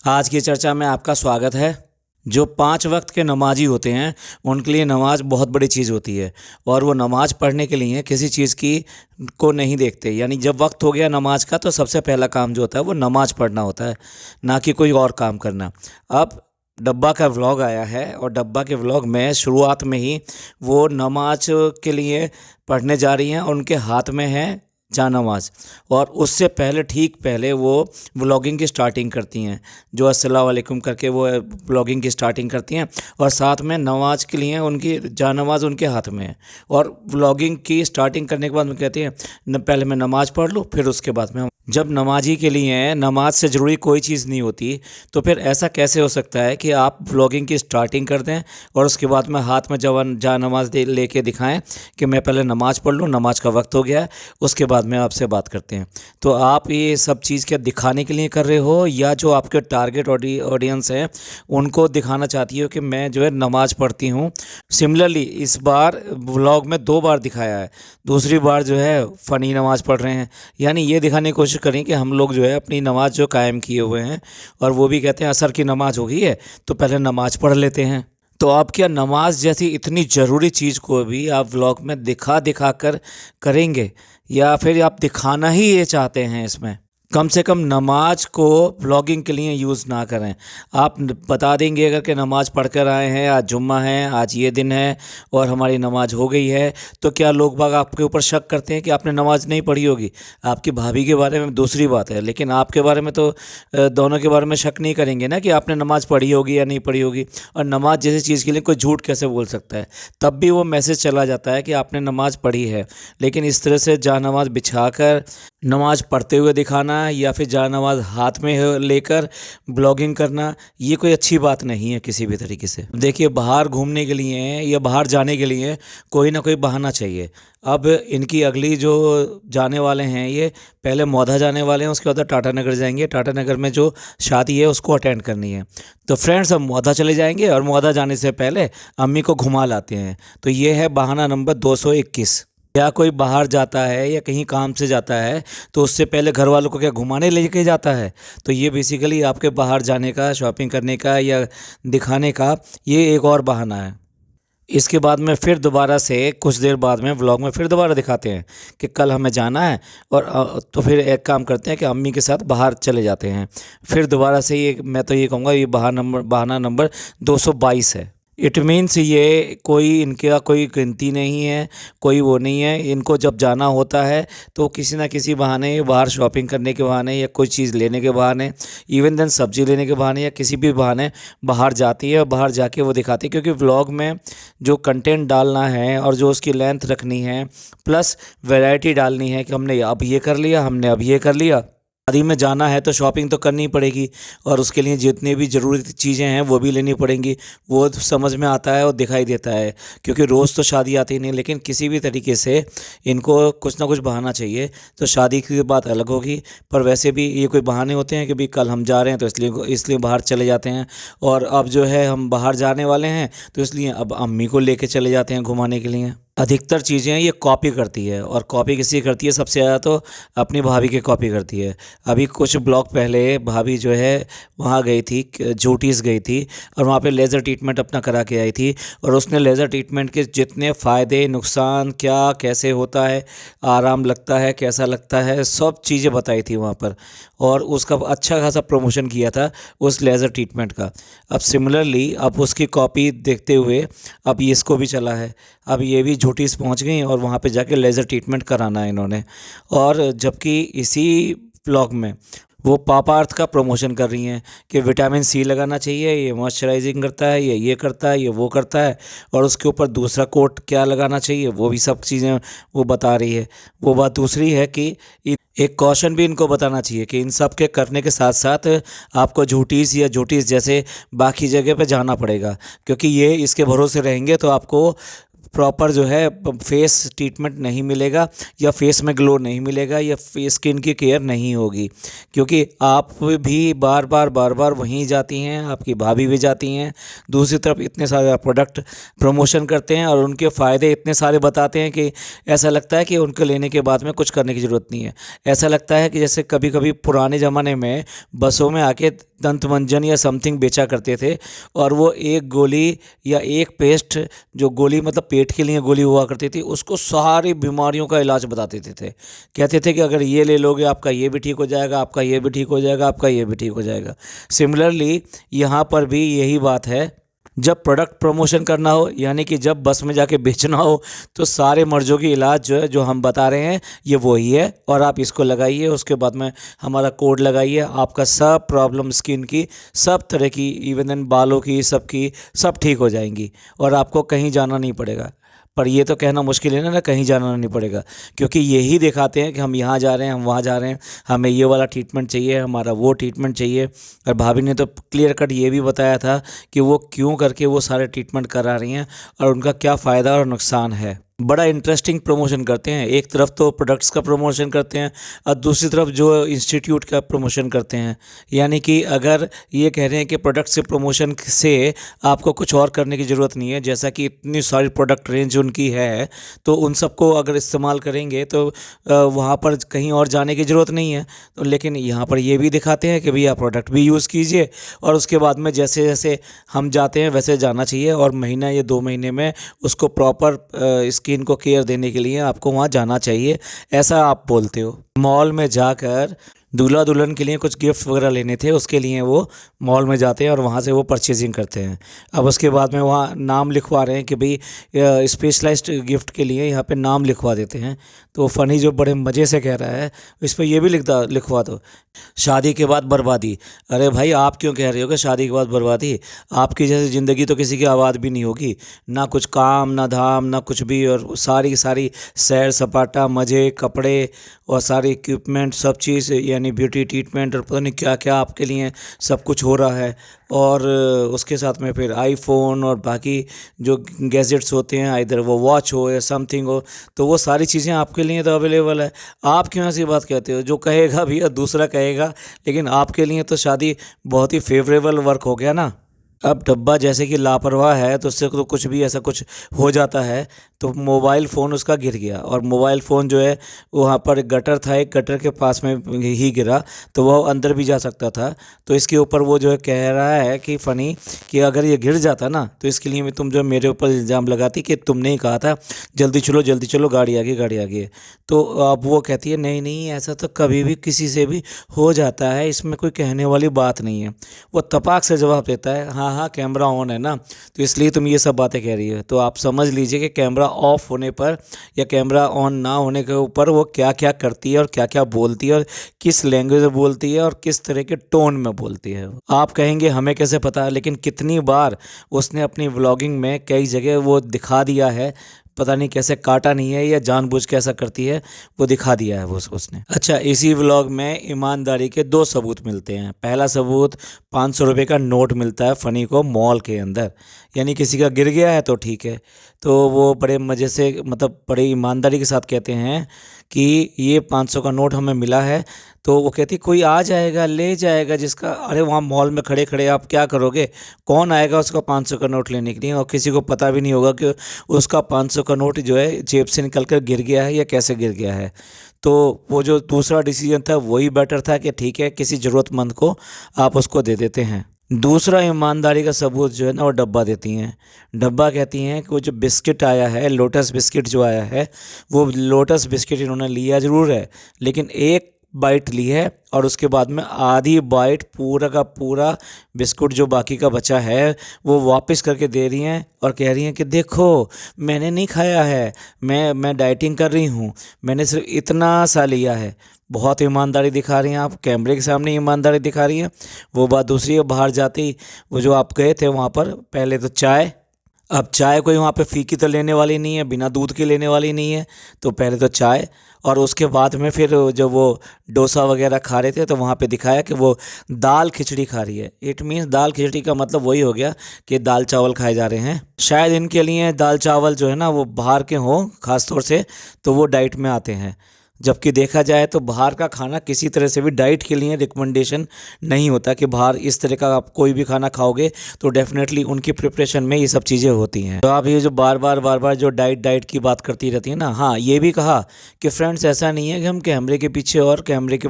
आज की चर्चा में आपका स्वागत है। जो 5 वक्त के नमाजी होते हैं उनके लिए नमाज बहुत बड़ी चीज़ होती है और वो नमाज पढ़ने के लिए किसी चीज़ की को नहीं देखते। यानी जब वक्त हो गया नमाज का तो सबसे पहला काम जो होता है वो नमाज पढ़ना होता है, ना कि कोई और काम करना। अब डब्बा का व्लॉग आया है और डब्बा के व्लॉग में शुरुआत में ही वो नमाज के लिए पढ़ने जा रही हैं और उनके हाथ में है जानमाज। और उससे पहले ठीक पहले वो व्लॉगिंग की स्टार्टिंग करती हैं, जो अस्सलाम वालेकुम करके वो व्लॉगिंग की स्टार्टिंग करती हैं और साथ में नमाज के लिए उनकी जानमाज उनके हाथ में है। और व्लॉगिंग की स्टार्टिंग करने के बाद में कहती हैं पहले मैं नमाज पढ़ लूँ फिर उसके बाद में। जब नमाजी के लिए नमाज से ज़रूरी कोई चीज़ नहीं होती तो फिर ऐसा कैसे हो सकता है कि आप व्लॉगिंग की स्टार्टिंग कर दें और उसके बाद में हाथ में जानमाज लेके दिखाएं कि मैं पहले नमाज पढ़ लूँ, नमाज का वक्त हो गया है, उसके बाद में आपसे बात करते हैं। तो आप ये सब चीज़ क्या दिखाने के लिए कर रहे हो या जो आपके टारगेट ऑडियंस हैं उनको दिखाना चाहती हो कि मैं जो है नमाज पढ़ती हूँ। सिमिलरली इस बार व्लॉग में 2 बार दिखाया है, दूसरी बार जो है फ़नी नमाज पढ़ रहे हैं। यानी ये दिखाने की कोशिश करें कि हम लोग जो है अपनी नमाज जो कायम किए हुए हैं और वो भी कहते हैं असर की नमाज हो गई है तो पहले नमाज पढ़ लेते हैं। तो आप क्या नमाज जैसी इतनी ज़रूरी चीज़ को भी आप व्लॉग में दिखा दिखा कर करेंगे या फिर आप दिखाना ही ये चाहते हैं? इसमें कम से कम नमाज को व्लॉगिंग के लिए यूज़ ना करें। आप बता देंगे अगर कि नमाज पढ़ कर आए हैं, आज जुम्मा है, आज ये दिन है और हमारी नमाज हो गई है, तो क्या लोग बाग आपके ऊपर शक करते हैं कि आपने नमाज नहीं पढ़ी होगी? आपकी भाभी के बारे में दूसरी बात है, लेकिन आपके बारे में तो दोनों के बारे में शक नहीं करेंगे ना कि आपने नमाज पढ़ी होगी या नहीं पढ़ी होगी। और नमाज जैसी चीज़ के लिए कोई झूठ कैसे बोल सकता है? तब भी वो मैसेज चला जाता है कि आपने नमाज पढ़ी है। लेकिन इस तरह से जानमाज बिछा कर नमाज पढ़ते हुए दिखाना या फिर जानमाज हाथ में लेकर ब्लॉगिंग करना, ये कोई अच्छी बात नहीं है किसी भी तरीके से। देखिए, बाहर घूमने के लिए या बाहर जाने के लिए कोई ना कोई बहाना चाहिए। अब इनकी अगली जो जाने वाले हैं, ये पहले मौधा जाने वाले हैं, उसके बाद टाटा नगर जाएंगे। टाटा नगर में जो शादी है उसको अटेंड करनी है। तो फ्रेंड्स, हम मौधा चले जाएंगे और मौधा जाने से पहले अम्मी को घुमा लाते हैं। तो ये है बहाना नंबर 221। या कोई बाहर जाता है या कहीं काम से जाता है तो उससे पहले घर वालों को क्या घुमाने लेके जाता है? तो ये बेसिकली आपके बाहर जाने का, शॉपिंग करने का या दिखाने का ये एक और बहाना है। इसके बाद में फिर दोबारा से कुछ देर बाद में व्लॉग में फिर दोबारा दिखाते हैं कि कल हमें जाना है और तो फिर एक काम करते हैं कि अम्मी के साथ बाहर चले जाते हैं। फिर दोबारा से ये मैं तो ये कहूँगा ये बहाना नंबर 222 है। इट मीन्स ये कोई इनका कोई गिनती नहीं है, कोई वो नहीं है। इनको जब जाना होता है तो किसी ना किसी बहाने, बाहर शॉपिंग करने के बहाने या कोई चीज़ लेने के बहाने, इवन देन सब्ज़ी लेने के बहाने या किसी भी बहाने बाहर जाती है और बाहर जाके वो दिखाती है। क्योंकि व्लॉग में जो कंटेंट डालना है और जो उसकी लेंथ रखनी है प्लस वैरायटी डालनी है कि हमने अब ये कर लिया, हमने अब ये कर लिया। शादी में जाना है तो शॉपिंग तो करनी पड़ेगी और उसके लिए जितनी भी ज़रूरी चीज़ें हैं वो भी लेनी पड़ेंगी। वो समझ में आता है और दिखाई देता है, क्योंकि रोज़ तो शादी आती नहीं। लेकिन किसी भी तरीके से इनको कुछ ना कुछ बहाना चाहिए। तो शादी की बात अलग होगी, पर वैसे भी ये कोई बहाने होते हैं कि भाई कल हम जा रहे हैं तो इसलिए बाहर चले जाते हैं। और अब जो है हम बाहर जाने वाले हैं तो इसलिए अब अम्मी को लेके चले जाते हैं घुमाने के लिए। अधिकतर चीज़ें ये कॉपी करती है और कॉपी किसी करती है सबसे ज़्यादा तो अपनी भाभी की कॉपी करती है। अभी कुछ ब्लॉक पहले भाभी जो है वहाँ गई थी, जूटीज़ गई थी और वहाँ पे लेज़र ट्रीटमेंट अपना करा के आई थी और उसने लेज़र ट्रीटमेंट के जितने फ़ायदे, नुकसान, क्या कैसे होता है, आराम लगता है, कैसा लगता है, सब चीज़ें बताई थी वहाँ पर। और उसका अच्छा खासा प्रमोशन किया था उस लेज़र ट्रीटमेंट का। अब सिमिलरली अब उसकी कॉपी देखते हुए अब ये इसको भी चला है। अब ये भी झूठीस पहुंच गई और वहाँ पे जाके लेज़र ट्रीटमेंट कराना है इन्होंने। और जबकि इसी व्लॉग में वो पापा अर्थ का प्रमोशन कर रही हैं कि विटामिन सी लगाना चाहिए, ये मॉइस्चराइजिंग करता है, ये करता है, ये वो करता है, और उसके ऊपर दूसरा कोट क्या लगाना चाहिए वो भी सब चीज़ें वो बता रही है। वो बात दूसरी है कि एक कॉशन भी इनको बताना चाहिए कि इन सब के करने के साथ साथ आपको झूठीस जैसे बाकी जगह पे जाना पड़ेगा, क्योंकि ये इसके भरोसे रहेंगे तो आपको प्रॉपर जो है फेस ट्रीटमेंट नहीं मिलेगा या फेस में ग्लो नहीं मिलेगा या फेस स्किन की केयर नहीं होगी। क्योंकि आप भी बार बार वहीं जाती हैं, आपकी भाभी भी जाती हैं, दूसरी तरफ इतने सारे प्रोडक्ट प्रमोशन करते हैं और उनके फ़ायदे इतने सारे बताते हैं कि ऐसा लगता है कि उनको लेने के बाद में कुछ करने की ज़रूरत नहीं है। ऐसा लगता है कि जैसे कभी कभी पुराने ज़माने में बसों में आके दंतमंजन या समथिंग बेचा करते थे, और वो एक गोली या एक पेस्ट, जो गोली मतलब पेट के लिए गोली हुआ करती थी, उसको सारी बीमारियों का इलाज बता देते थे। कहते थे कि अगर ये ले लोगे आपका ये भी ठीक हो जाएगा, आपका ये भी ठीक हो जाएगा, आपका ये भी ठीक हो जाएगा। सिमिलरली यहाँ पर भी यही बात है, जब प्रोडक्ट प्रमोशन करना हो, यानी कि जब बस में जाके बेचना हो, तो सारे मर्जों की इलाज जो है, जो हम बता रहे हैं, ये वही है। और आप इसको लगाइए, उसके बाद में हमारा कोड लगाइए, आपका सब प्रॉब्लम स्किन की, सब तरह की, इवन बालों की, सबकी सब ठीक हो जाएंगी और आपको कहीं जाना नहीं पड़ेगा। पर ये तो कहना मुश्किल है ना, कहीं जाना नहीं पड़ेगा, क्योंकि यही दिखाते हैं कि हम यहाँ जा रहे हैं, हम वहाँ जा रहे हैं, हमें ये वाला ट्रीटमेंट चाहिए, हमारा वो ट्रीटमेंट चाहिए। और भाभी ने तो क्लियर कट ये भी बताया था कि वो क्यों करके वो सारे ट्रीटमेंट करा रही हैं और उनका क्या फ़ायदा और नुकसान है। बड़ा इंटरेस्टिंग प्रमोशन करते हैं। एक तरफ तो प्रोडक्ट्स का प्रमोशन करते हैं और दूसरी तरफ जो इंस्टीट्यूट का प्रमोशन करते हैं। यानी कि अगर ये कह रहे हैं कि प्रोडक्ट से प्रमोशन से आपको कुछ और करने की ज़रूरत नहीं है, जैसा कि इतनी सारी प्रोडक्ट रेंज उनकी है, तो उन सबको अगर इस्तेमाल करेंगे तो वहाँ पर कहीं और जाने की ज़रूरत नहीं है। तो लेकिन यहाँ पर ये भी दिखाते हैं कि भैया प्रोडक्ट भी यूज़ कीजिए और उसके बाद में जैसे जैसे हम जाते हैं वैसे जाना चाहिए, और महीना या 2 महीने में उसको प्रॉपर स्किन को केयर देने के लिए आपको वहाँ जाना चाहिए, ऐसा आप बोलते हो। मॉल में जाकर दूल्हा दुल्हन के लिए कुछ गिफ्ट वगैरह लेने थे, उसके लिए वो मॉल में जाते हैं और वहाँ से वो परचेजिंग करते हैं। अब उसके बाद में वहाँ नाम लिखवा रहे हैं कि भाई स्पेशलाइज्ड गिफ्ट के लिए यहाँ पे नाम लिखवा देते हैं। तो फ़नी जो बड़े मज़े से कह रहा है, इस पर ये भी लिखवा दो, शादी के बाद बर्बादी। अरे भाई, आप क्यों कह रहे हो कि शादी के बाद बर्बादी? आपकी जैसी ज़िंदगी तो किसी की आबाद भी नहीं होगी, ना कुछ काम ना धाम ना कुछ भी, और सारी सारी सैर सपाटा, मज़े, कपड़े और सारे इक्विपमेंट, सब चीज़, यानी ब्यूटी ट्रीटमेंट और पता नहीं क्या क्या आपके लिए सब कुछ हो रहा है। और उसके साथ में फिर आईफोन और बाकी जो गैजेट्स होते हैं, इधर वो वॉच हो या समथिंग हो, तो वो सारी चीज़ें आपके लिए तो अवेलेबल है। आप क्यों ऐसी बात कहते हो? जो कहेगा भी या दूसरा कहेगा, लेकिन आपके लिए तो शादी बहुत ही फेवरेबल वर्क हो गया ना। अब डब्बा जैसे कि लापरवाह है, तो उससे तो कुछ भी ऐसा कुछ हो जाता है। तो मोबाइल फ़ोन उसका गिर गया, और मोबाइल फ़ोन जो है वहाँ पर एक गटर था, एक गटर के पास में ही गिरा, तो वह अंदर भी जा सकता था। तो इसके ऊपर वो जो है कह रहा है कि फ़नी कि अगर ये गिर जाता ना, तो इसके लिए मैं तुम जो मेरे ऊपर इल्ज़ाम लगाती कि तुमने ही कहा था जल्दी चलो गाड़ी आ गई, गाड़ी आ गई। तो अब वो कहती है नहीं नहीं, ऐसा तो कभी भी किसी से भी हो जाता है, इसमें कोई कहने वाली बात नहीं है। वो तपाक से जवाब देता है हाँ हाँ कैमरा ऑन है ना, तो इसलिए तुम ये सब बातें कह रही हो। तो आप समझ लीजिए कि कैमरा ऑफ होने पर या कैमरा ऑन ना होने के ऊपर वो क्या क्या करती है और क्या क्या बोलती है और किस लैंग्वेज में बोलती है और किस तरह के टोन में बोलती है। आप कहेंगे हमें कैसे पता, लेकिन कितनी बार उसने अपनी व्लॉगिंग में कई जगह वो दिखा दिया है, पता नहीं कैसे काटा नहीं है या जानबूझ के ऐसा करती है, वो दिखा दिया है वो उसने। अच्छा, इसी व्लॉग में ईमानदारी के 2 सबूत मिलते हैं। पहला सबूत 500 रुपये का नोट मिलता है फ़नी को मॉल के अंदर, यानी किसी का गिर गया है तो ठीक है, तो वो बड़े मज़े से मतलब बड़े ईमानदारी के साथ कहते हैं कि ये 500 का नोट हमें मिला है। तो वो कहती कोई आ जाएगा ले जाएगा जिसका, अरे वहाँ मॉल में खड़े खड़े आप क्या करोगे, कौन आएगा उसका 500 का नोट लेने के लिए, और किसी को पता भी नहीं होगा कि उसका 500 का नोट जो है जेब से निकल कर गिर गया है या कैसे गिर गया है। तो वो जो दूसरा डिसीजन था वही बेटर था कि ठीक है किसी ज़रूरतमंद को आप उसको दे देते हैं। दूसरा ईमानदारी का सबूत जो है ना, वो डब्बा देती हैं। डब्बा कहती हैं कि वो जो बिस्किट आया है, लोटस बिस्किट जो आया है, वो लोटस बिस्किट इन्होंने लिया ज़रूर है, लेकिन एक बाइट ली है और उसके बाद में आधी बाइट पूरा का पूरा बिस्कुट जो बाकी का बचा है वो वापस करके दे रही हैं और कह रही हैं कि देखो मैंने नहीं खाया है, मैं डाइटिंग कर रही हूँ, मैंने सिर्फ इतना सा लिया है। बहुत ईमानदारी दिखा रही हैं आप, कैमरे के सामने ईमानदारी दिखा रही हैं। वो बात दूसरी है, बाहर जाती वो जो आप गए थे वहाँ पर पहले तो चाय, अब चाय कोई वहाँ पे फीकी तो लेने वाली नहीं है, बिना दूध के लेने वाली नहीं है, तो पहले तो चाय, और उसके बाद में फिर जब वो डोसा वगैरह खा रहे थे तो वहाँ पे दिखाया कि वो दाल खिचड़ी खा रही है। इट मीन्स दाल खिचड़ी का मतलब वही हो गया कि दाल चावल खाए जा रहे हैं। शायद इनके लिए दाल चावल जो है ना वो बाहर के हों ख़ास तौर से, तो वो डाइट में आते हैं। जबकि देखा जाए तो बाहर का खाना किसी तरह से भी डाइट के लिए रिकमेंडेशन नहीं होता कि बाहर इस तरह का आप कोई भी खाना खाओगे तो डेफिनेटली उनकी प्रिपरेशन में ये सब चीज़ें होती हैं। तो आप ये जो बार बार जो डाइट की बात करती रहती है ना, हाँ ये भी कहा कि फ्रेंड्स ऐसा नहीं है कि हम कैमरे के पीछे और कैमरे के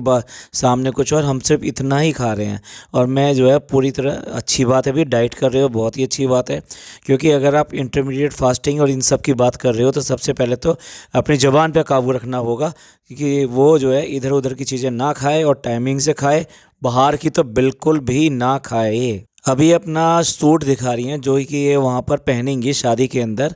सामने कुछ और, हम सिर्फ इतना ही खा रहे हैं। और मैं जो है पूरी तरह, अच्छी बात है भी डाइट कर रहे हो, बहुत ही अच्छी बात है। क्योंकि अगर आप इंटरमीडिएट फास्टिंग और इन सब की बात कर रहे हो तो सबसे पहले तो अपनी ज़बान पर काबू रखना होगा कि वो जो है इधर उधर की चीज़ें ना खाए और टाइमिंग से खाए, बाहर की तो बिल्कुल भी ना खाए। अभी अपना सूट दिखा रही हैं जो कि ये वहाँ पर पहनेंगी शादी के अंदर,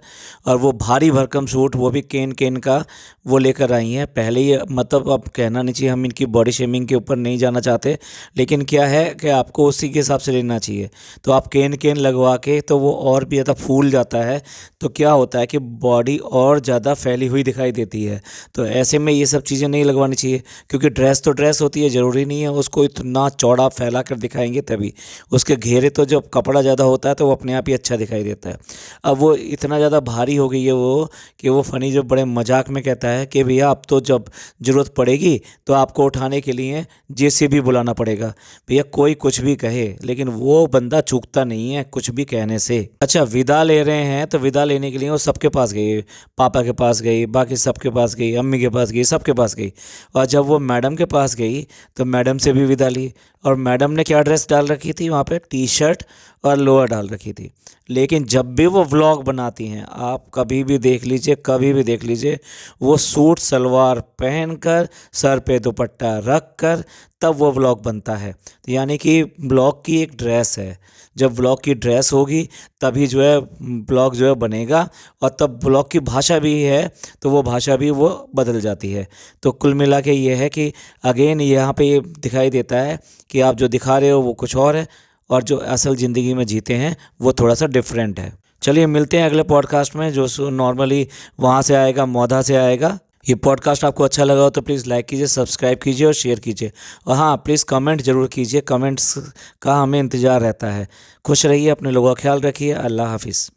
और वो भारी भरकम सूट, वो भी केन केन का वो लेकर आई हैं। पहले ही मतलब अब कहना नहीं चाहिए, हम इनकी बॉडी शेमिंग के ऊपर नहीं जाना चाहते, लेकिन क्या है कि आपको उसी के हिसाब से लेना चाहिए। तो आप केन केन लगवा के तो वो और भी ज़्यादा फूल जाता है, तो क्या होता है कि बॉडी और ज़्यादा फैली हुई दिखाई देती है। तो ऐसे में ये सब चीज़ें नहीं लगवानी चाहिए, क्योंकि ड्रेस तो ड्रेस होती है, ज़रूरी नहीं है उसको इतना चौड़ा फैला कर दिखाएंगे तभी। उसके घेरे तो जब कपड़ा ज़्यादा होता है तो वो अपने आप ही अच्छा दिखाई देता है। अब वो इतना ज़्यादा भारी हो गई है वो, कि वो फ़नी जो बड़े मजाक में कहता है कि भैया अब तो जब ज़रूरत पड़ेगी तो आपको उठाने के लिए जेसीबी बुलाना पड़ेगा। भैया कोई कुछ भी कहे, लेकिन वो बंदा चूकता नहीं है कुछ भी कहने से। अच्छा, विदा ले रहे हैं तो विदा लेने के लिए वो सबके पास गई, पापा के पास गई, बाकी सबके पास गई, अम्मी के पास गई, सबके पास गई। और जब वो मैडम के पास गई तो मैडम से भी विदा ली। और मैडम ने क्या ड्रेस डाल रखी थी वहाँ पे, टी शर्ट और लोअर डाल रखी थी। लेकिन जब भी वो व्लॉग बनाती हैं, आप कभी भी देख लीजिए, कभी भी देख लीजिए, वो सूट सलवार पहनकर, सर पे दुपट्टा रख कर तब वो व्लॉग बनता है। तो यानी कि व्लॉग की एक ड्रेस है, जब व्लॉग की ड्रेस होगी तभी जो है व्लॉग जो है बनेगा, और तब व्लॉग की भाषा भी है तो वो भाषा भी वो बदल जाती है। तो कुल मिला के ये है कि अगेन यहाँ पे ये दिखाई देता है कि आप जो दिखा रहे हो वो कुछ और है, और जो असल ज़िंदगी में जीते हैं वो थोड़ा सा डिफरेंट है। चलिए मिलते हैं अगले पॉडकास्ट में, जो नॉर्मली वहाँ से आएगा, मोधा से आएगा। ये पॉडकास्ट आपको अच्छा लगा हो तो प्लीज़ लाइक कीजिए, सब्सक्राइब कीजिए और शेयर कीजिए। और हाँ, प्लीज़ कमेंट ज़रूर कीजिए, कमेंट्स का हमें इंतज़ार रहता है। खुश रहिए, अपने लोगों का ख्याल रखिए। अल्लाह हाफिज़।